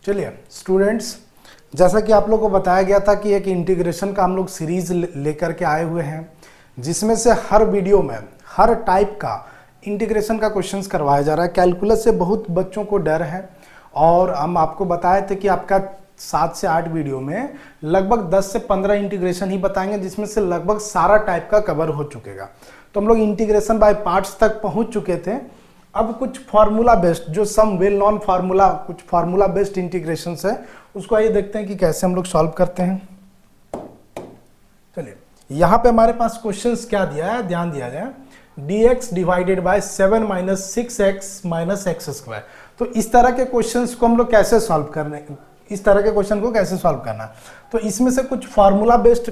चलिए स्टूडेंट्स, जैसा कि आप लोगों को बताया गया था कि एक इंटीग्रेशन का हम लोग सीरीज लेकर के आए हुए हैं, जिसमें से हर वीडियो में हर टाइप का इंटीग्रेशन का क्वेश्चंस करवाया जा रहा है। कैलकुलस से बहुत बच्चों को डर है और हम आपको बताए थे कि आपका 7 से 8 वीडियो में लगभग 10 से 15 इंटीग्रेशन ही बताएंगे, जिसमें से लगभग सारा टाइप का कवर हो चुकेगा। तो हम लोग इंटीग्रेशन बाय पार्ट्स तक पहुंच चुके थे। अब कुछ फार्मूला बेस्ड, जो सम वेल नॉन फार्मूला, कुछ फार्मूला बेस्ड इंटीग्रेशन है, उसको आइए देखते हैं कि कैसे हम लोग सॉल्व करते हैं। चलिए, यहाँ पे हमारे पास क्वेश्चंस क्या दिया है, ध्यान दिया जाए। dx divided by 7 minus 6x minus x square. तो इस तरह के क्वेश्चंस को हम लोग कैसे सॉल्व करने, इस तरह के क्वेश्चन को कैसे सॉल्व करना। तो इसमें से कुछ फार्मूला बेस्ड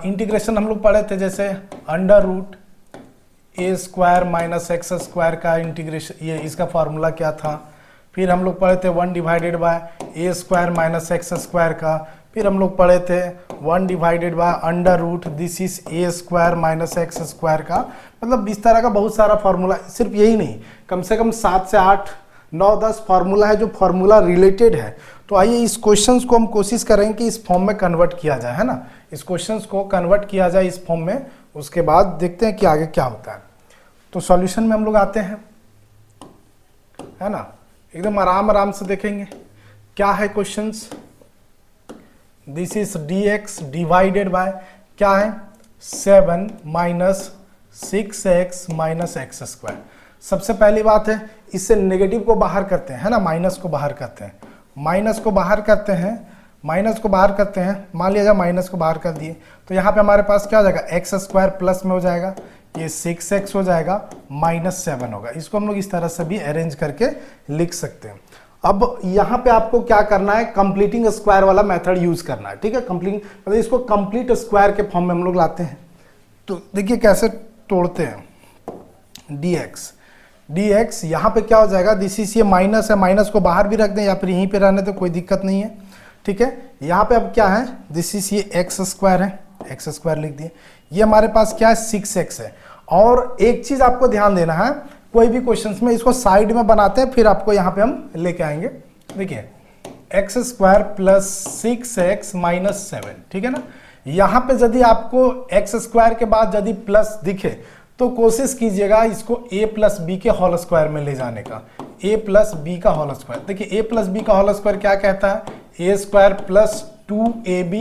इंटीग्रेशन हम लोग पढ़े थे, जैसे अंडर रूट ए स्क्वायर माइनस एक्स स्क्वायर का इंटीग्रेशन, ये इसका फार्मूला क्या था। फिर हम लोग पढ़े थे 1 divided by a square minus x square का। फिर हम लोग पढ़े थे 1 divided by under root this is a square minus x square का। मतलब इस तरह का बहुत सारा फार्मूला, सिर्फ यही नहीं, कम से कम 7 से 8 9 10 फार्मूला है जो फार्मूला रिलेटेड है। तो आइए इस क्वेश्चंस को हम कोशिश करेंगे कि इस फॉर्म में कन्वर्ट किया जाए, है ना। इस क्वेश्चंस को कन्वर्ट किया जाए इस फॉर्म में, उसके बाद देखते हैं कि आगे क्या होता है। तो सॉल्यूशन में हम लोग आते हैं, है ना, एकदम आराम आराम से देखेंगे क्या है questions. This is dx divided by क्या है 7 minus 6x minus x square. सबसे पहली बात है, इससे नेगेटिव को बाहर करते हैं, है ना, माइनस को बाहर करते हैं, माइनस को बाहर करते हैं, माइनस को बाहर करते हैं। मान लिया जाए माइनस को बाहर कर दिए, तो यहाँ पे हमारे पास क्या हो जाएगा, एक्स स्क्वायर प्लस में हो जाएगा, ये 6x हो जाएगा, माइनस 7 होगा। इसको हम लोग इस तरह से भी अरेंज करके लिख सकते हैं। अब यहाँ पे आपको क्या करना है, कंप्लीटिंग स्क्वायर वाला मेथड यूज करना है, ठीक है। कंप्लीट मतलब इसको कंप्लीट स्क्वायर के फॉर्म में हम लोग लाते हैं। तो देखिए कैसे तोड़ते हैं। dx यहाँ पे क्या हो जाएगा, दिस इज, ये माइनस है, माइनस को बाहर भी रख दें या फिर यहीं पे रहने तो कोई दिक्कत नहीं है, ठीक है। यहाँ पे अब क्या है, दिस इज, ये एक्स स्क्वायर है, एक्स स्क्वायर लिख दिए। ये हमारे पास क्या है, 6x है। और एक चीज आपको ध्यान देना है, कोई भी क्वेश्चंस में इसको साइड में बनाते हैं, फिर आपको यहाँ पे हम लेके आएंगे। देखिए x square plus 6x minus 7, ठीक है ना। यहाँ पे यदि आपको एक्स स्क्वायर के बाद यदि प्लस दिखे तो कोशिश कीजिएगा इसको a प्लस बी के होल स्क्वायर में ले जाने का, a प्लस बी का होल स्क्वायर। देखिए a प्लस बी का होल स्क्वायर क्या कहता है, a square plus 2ab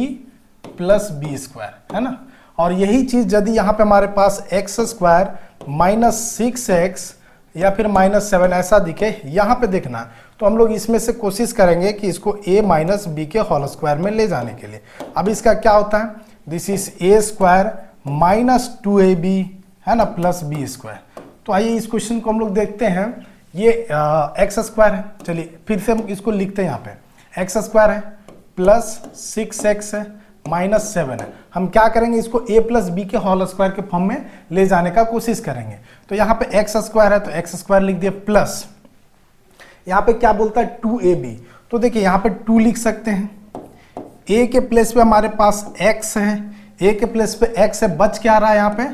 plus b square, है ना। और यही चीज यदि यहाँ पे हमारे पास एक्स स्क्वायर माइनस 6x या फिर माइनस 7 ऐसा दिखे, यहाँ पे देखना, तो हम लोग इसमें से कोशिश करेंगे कि इसको a माइनस बी के होल स्क्वायर में ले जाने के लिए। अब इसका क्या होता है, this is a square minus 2ab, है ना, प्लस बी स्क्वायर। तो आइए इस क्वेश्चन को हम लोग देखते हैं। ये एक्स स्क्वायर है, चलिए फिर से हम इसको लिखते हैं। यहाँ पे एक्स स्क्वायर है प्लस 6x है माइनस 7 है। हम क्या करेंगे, इसको a प्लस बी के होल स्क्वायर के फॉर्म में ले जाने का कोशिश करेंगे। तो यहाँ पे एक्स स्क्वायर है तो एक्स स्क्वायर लिख दिए, प्लस यहाँ पे क्या बोलता है 2ab। तो देखिए यहाँ पे 2 लिख सकते हैं, a के प्लेस पे हमारे पास x है, a के प्लेस पे x है, बच क्या रहा है, यहाँ पे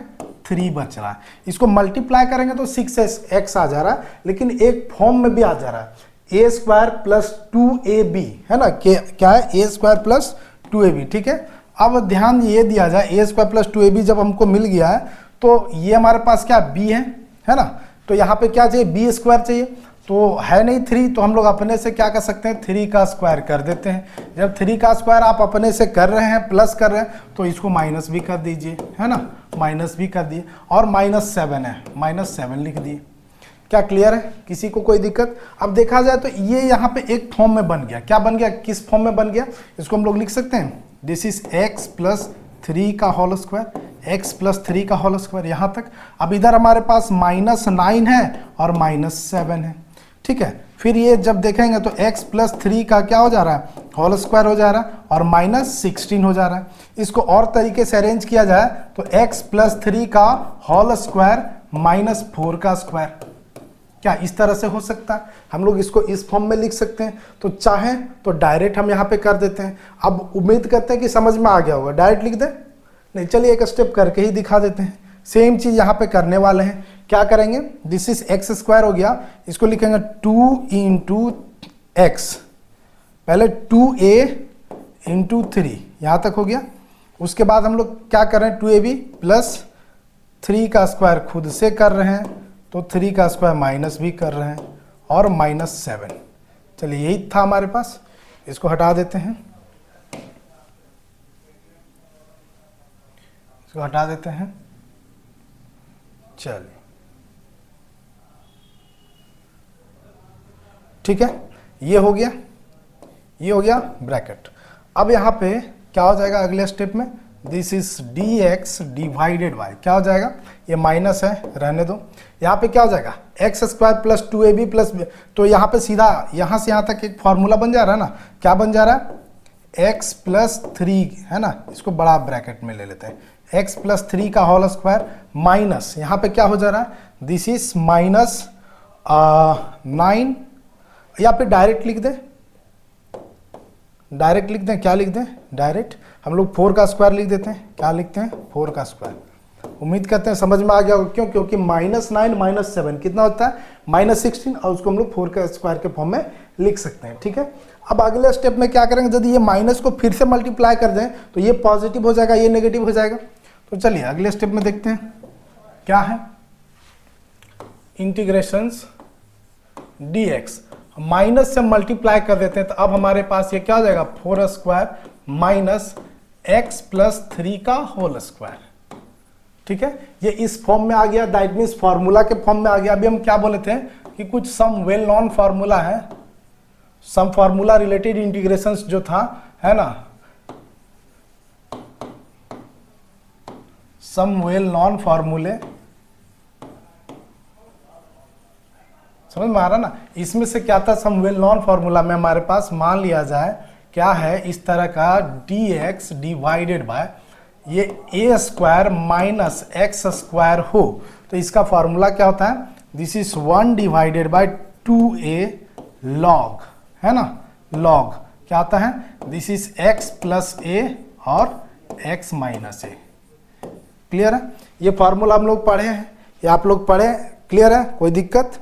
3 बच रहा है। इसको मल्टीप्लाई करेंगे तो 6x आ जा रहा है, लेकिन एक फॉर्म में भी आ जा रहा है, a स्क्वायर प्लस 2ab, है ना, क्या है, a स्क्वायर प्लस 2ab, ठीक है। अब ध्यान ये दिया जाए, a स्क्वायर प्लस 2ab जब हमको मिल गया है तो ये हमारे पास क्या b है ना। तो यहाँ पे क्या चाहिए, b स्क्वायर चाहिए, तो है नहीं 3, तो हम लोग अपने से क्या कर सकते हैं, 3 का स्क्वायर कर देते हैं। जब 3 का स्क्वायर आप अपने से कर रहे हैं, प्लस कर रहे हैं, तो इसको माइनस भी कर दीजिए, है ना, माइनस भी कर दिए। और माइनस 7 है, माइनस 7 लिख दिए। क्या क्लियर है, किसी को कोई दिक्कत। अब देखा जाए तो ये यहाँ पे एक फॉर्म में बन गया, क्या बन गया, किस फॉर्म में बन गया, इसको हम लोग लिख सकते हैं, दिस इज x प्लस 3 का होल स्क्वायर, x प्लस 3 का होल स्क्वायर यहाँ तक। अब इधर हमारे पास माइनस 9 है और माइनस 7 है, ठीक है। फिर ये जब देखेंगे तो x प्लस 3 का क्या हो जा रहा है, होल स्क्वायर हो जा रहा है, और माइनस 16 हो जा रहा है। इसको और तरीके से अरेंज किया जाए तो x प्लस 3 का होल स्क्वायर माइनस 4 का स्क्वायर, क्या इस तरह से हो सकता है। हम लोग इसको इस फॉर्म में लिख सकते हैं। तो चाहे तो डायरेक्ट हम यहाँ पे कर देते हैं। अब उम्मीद करते हैं कि समझ में आ गया होगा, डायरेक्ट लिख दें, नहीं चलिए एक स्टेप करके ही दिखा देते हैं। सेम चीज यहाँ पे करने वाले हैं। क्या करेंगे, दिस इज एक्स स्क्वायर हो गया, इसको लिखेंगे 2 इंटू एक्स, पहले 2a इंटू 3, यहाँ तक हो गया। उसके बाद हम लोग क्या कर रहे हैं, 2ab प्लस 3 का स्क्वायर खुद से कर रहे हैं, तो 3 का स्क्वायर माइनस भी कर रहे हैं, और -7। चलिए यही था हमारे पास, इसको हटा देते हैं, इसको हटा देते हैं। चलिए ठीक है, ये हो गया, ये हो गया ब्रैकेट। अब यहाँ पे क्या हो जाएगा अगले स्टेप में, this is dx divided by, क्या हो जाएगा, ये माइनस है रहने दो, यहाँ पे क्या हो जाएगा x square plus 2ab plus, तो यहाँ पे सीधा यहाँ से यहाँ तक एक फॉर्मूला बन जा रहा है ना, क्या बन जा रहा है, x प्लस 3 है ना, इसको बड़ा ब्रैकेट में ले लेते हैं, x प्लस 3 का होल स्क्वायर माइनस, यहाँ पे क्या हो जा रहा है, दिस इज -9, या फिर डायरेक्ट लिख दें, डायरेक्ट लिख दें, क्या लिख दें, डायरेक्ट हम लोग 4 का स्क्वायर लिख देते हैं, क्या लिखते हैं, 4 का स्क्वायर। उम्मीद करते हैं समझ में आ गया होगा, क्यों, क्योंकि -9 -7 कितना होता है, -16, और उसको हम लोग 4 का स्क्वायर के फॉर्म में लिख सकते हैं। ठीक है, अब अगले स्टेप में क्या करेंगे, यदि ये माइनस को फिर से मल्टीप्लाई कर दें तो ये पॉजिटिव हो जाएगा, ये नेगेटिव हो जाएगा। तो चलिए अगले स्टेप में देखते हैं क्या है, इंटीग्रेशंस dx, माइनस से मल्टीप्लाई कर देते हैं, तो अब हमारे पास ये क्या हो जाएगा, 4 स्क्वायर माइनस x प्लस 3 का होल स्क्वायर। ठीक है, ये इस फॉर्म में आ गया, दैट मीन्स फॉर्मूला के फॉर्म में आ गया। अभी हम क्या बोले थे कि कुछ सम वेल नॉन फार्मूला है, सम फार्मूला रिलेटेड इंटीग्रेशंस जो था, है ना, सम वेल नॉन फार्मूले, समझ में आ रहा ना, इसमें से क्या था, सम वेल नॉन फार्मूला में हमारे पास मान लिया जाए क्या है, इस तरह का dx डिवाइडेड बाय ये a square minus x square हो, तो इसका फार्मूला क्या होता है, this is 1 divided bye 2a log, है ना, लॉग क्या आता है, this is x plus a और x माइनस a। क्लियर है, ये फार्मूला हम लोग पढ़े हैं, ये आप लोग पढ़े, क्लियर है, कोई दिक्कत,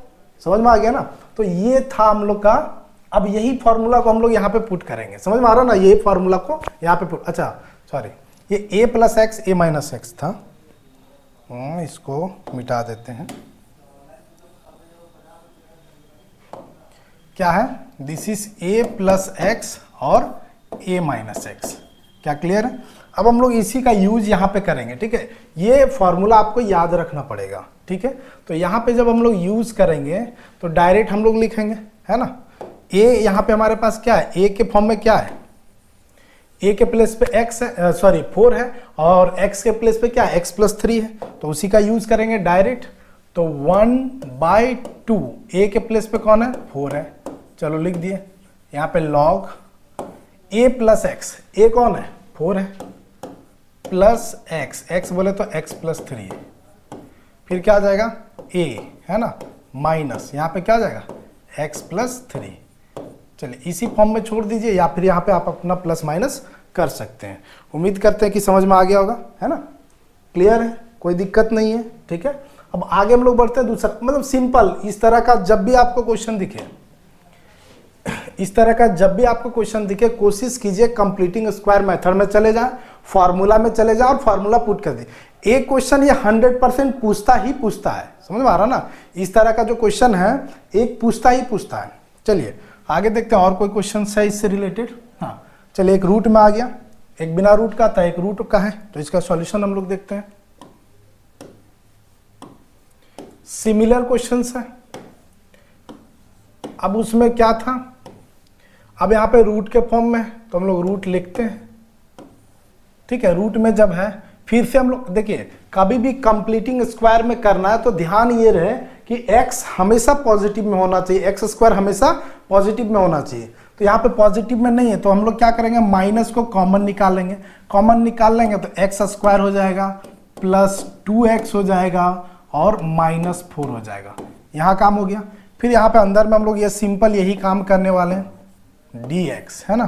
समझ में आ गया ना। तो ये था हम लोग का, अब यही फार्मूला को हम लोग यहाँ पे पुट करेंगे, समझ में आ रहा ना, ये फार्मूला को यहाँ पे पुट, अच्छा सॉरी, ये a plus x a minus x था, इसको मिटा देते हैं, क्या है, this is a plus x और a माइनस एक्स, क्या क्लियर है। अब हम लोग इसी का यूज यहाँ पे करेंगे। ठीक है, ये फॉर्मूला आपको याद रखना पड़ेगा। ठीक है, तो यहाँ पे जब हम लोग यूज करेंगे तो डायरेक्ट हम लोग लिखेंगे, है ना, a यहाँ पे हमारे पास क्या है, a के फॉर्म में क्या है, a के प्लेस पे x है, सॉरी 4 है, और x के प्लेस पे क्या है, x प्लस 3 है, तो उसी का यूज करेंगे डायरेक्ट। तो 1/2, a के प्लेस पे कौन है, 4 है, चलो लिख दिए, यहाँ पे log a plus x, a कौन है, 4 है, प्लस x, x बोले तो x प्लस 3 है, फिर क्या आ जाएगा a, है ना, माइनस यहाँ पे क्या आ जाएगा x प्लस 3। चलिए इसी फॉर्म में छोड़ दीजिए, या फिर यहाँ पे आप अपना प्लस माइनस कर सकते हैं। उम्मीद करते हैं कि समझ में आ गया होगा, है ना, क्लियर है, कोई दिक्कत नहीं है। ठीक है, अब आगे हम लोग बढ़ते हैं दूसरा, मतलब सिंपल, इस तरह का जब भी आपको क्वेश्चन दिखे, इस तरह का जब भी आपको क्वेश्चन दिखे, कोशिश कीजिए कंप्लीटिंग स्क्वायर मेथड में चले जाएं, फार्मूला में चले जाएं और फार्मूला पुट कर दें। एक क्वेश्चन ये 100% पूछता ही पूछता है, समझ में आ रहा ना, इस तरह का जो क्वेश्चन है एक पूछता ही पूछता है। चलिए आगे देखते हैं और कोई क्वेश्चन है इससे रिलेटेड। हाँ चलिए, एक रूट में आ गया, एक बिना रूट का था, एक रूट का है, तो इसका सॉल्यूशन हम लोग देखते हैं। सिमिलर क्वेश्चंस है, अब उसमें क्या था, अब यहाँ पे रूट के फॉर्म में तो हम लोग रूट लिखते हैं। ठीक है, रूट में जब है, फिर से हम लोग देखिए, कभी भी कंप्लीटिंग स्क्वायर में करना है तो ध्यान ये रहे कि x हमेशा पॉजिटिव में होना चाहिए, एक्स स्क्वायर हमेशा पॉजिटिव में होना चाहिए। तो यहाँ पे पॉजिटिव में नहीं है, तो हम लोग क्या करेंगे, माइनस को कॉमन निकालेंगे, कॉमन निकाल लेंगे तो एक्स स्क्वायर हो जाएगा प्लस 2x हो जाएगा और -4 हो जाएगा। यहाँ काम हो गया। फिर यहाँ पे अंदर में हम लोग ये सिंपल यही काम करने वाले हैं, dx, है ना,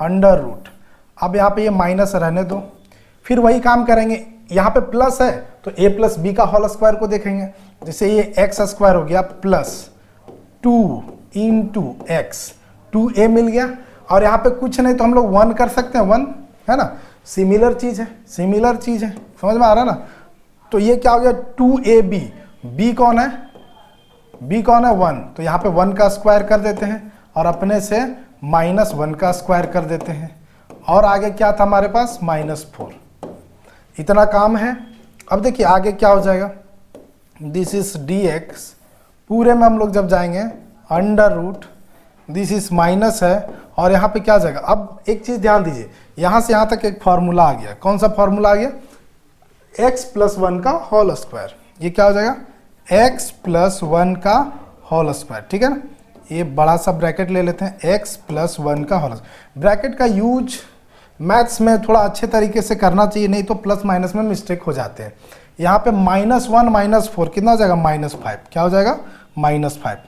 अंडर रूट। अब यहाँ पे ये माइनस रहने दो, फिर वही काम करेंगे, यहाँ पे प्लस है तो a प्लस बी का होल स्क्वायर को देखेंगे, जैसे ये एक्स स्क्वायर हो गया प्लस 2 इंटू एक्स, 2a मिल गया। और यहाँ पे कुछ नहीं तो हम लोग 1 कर सकते हैं, 1 है ना, सिमिलर चीज है, सिमिलर चीज है, समझ में आ रहा है ना। तो ये क्या हो गया 2ab, b कौन है, b कौन है 1, तो यहाँ पे 1 का स्क्वायर कर देते हैं और अपने से -1 का स्क्वायर कर देते हैं। और आगे क्या था हमारे पास -4, इतना काम है। अब देखिए आगे क्या हो जाएगा, दिस इज dx, पूरे में हम लोग जब जाएंगे under root, this is minus है और यहाँ पे क्या हो जाएगा। अब एक चीज ध्यान दीजिए, यहाँ से यहाँ तक एक फॉर्मूला आ गया, कौन सा फॉर्मूला आ गया, x + 1 का होल स्क्वायर, ये क्या हो जाएगा x + 1 का होल स्क्वायर, ठीक है ना। ये बड़ा सा ब्रैकेट ले लेते हैं, x + 1 का होल स्क्वायर। ब्रैकेट का यूज मैथ्स में थोड़ा अच्छे तरीके से करना चाहिए, नहीं तो प्लस माइनस में मिस्टेक हो जाते हैं। यहाँ पे -1 -4 कितना हो जाएगा -5, क्या हो जाएगा -5।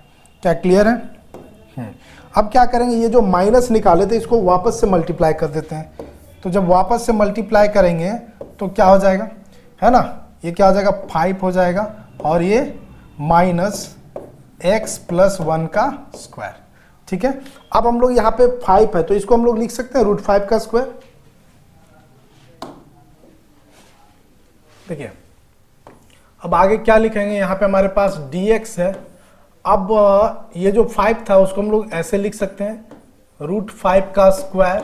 क्या क्लियर है? अब क्या करेंगे, ये जो माइनस निकाले थे इसको वापस से मल्टीप्लाई कर देते हैं। तो जब वापस से मल्टीप्लाई करेंगे तो क्या हो जाएगा, है ना, ये क्या हो जाएगा 5 हो जाएगा और ये -x + 1 का स्क्वायर, ठीक है। अब हम लोग यहाँ पे 5 है तो इसको हम लोग लिख सकते हैं √5 का स्क्वायर। देखिए अब आगे क्या लिखेंगे, यहाँ पे हमारे पास dx है। अब ये जो 5 था उसको हम लोग ऐसे लिख सकते हैं √5 का स्क्वायर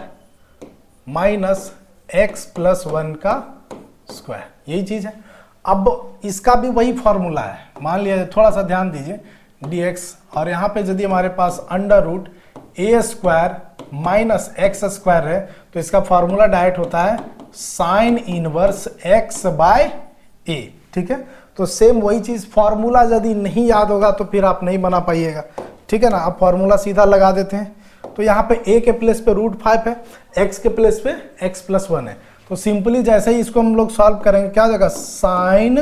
-x + 1 का स्क्वायर, यही चीज है। अब इसका भी वही फॉर्मूला है, मान लिया थोड़ा सा ध्यान दीजिए dx, और यहाँ पे यदि हमारे पास √a² - x² है तो इसका फॉर्मूला डायरेक्ट होता है sin 1x/a, ठीक है। तो सेम वही चीज, फॉर्मूला यदि नहीं याद होगा तो फिर आप नहीं बना पाइएगा, ठीक है ना। अब फॉर्मूला सीधा लगा देते हैं। तो यहाँ पे a के प्लेस पे √5 है, x के प्लेस पे x + 1 है। तो सिंपली जैसे ही इसको हम लोग सॉल्व करेंगे क्या हो जाएगा, sin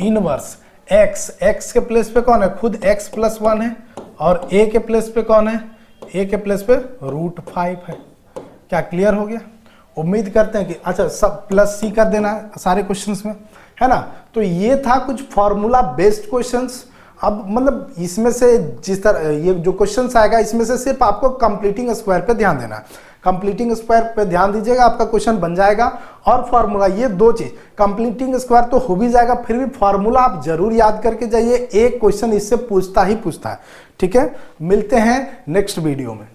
1x, x के प्लेस पे कौन है, खुद x + 1 है, और a के प्लेस पे कौन है, a के प्लेस पे √5 है। क्या क्लियर हो गया? उम्मीद करते हैं कि अच्छा सब +c कर देना है सारे क्वेश्चंस में, है ना। तो ये था कुछ फॉर्मूला बेस्ड क्वेश्चंस। अब मतलब इसमें से जिस तरह ये जो क्वेश्चंस आएगा इसमें से सिर्फ आपको कंप्लीटिंग स्क्वायर पे ध्यान देना है, कंप्लीटिंग स्क्वायर पे ध्यान दीजिएगा, आपका क्वेश्चन बन जाएगा। और फॉर्मूला, ये दो चीज, कंप्लीटिंग स्क्वायर तो हो भी जाएगा, फिर भी फॉर्मूला आप जरूर याद करके जाइए, एक क्वेश्चन इससे पूछता ही पूछता है, ठीक है। मिलते हैं नेक्स्ट वीडियो में।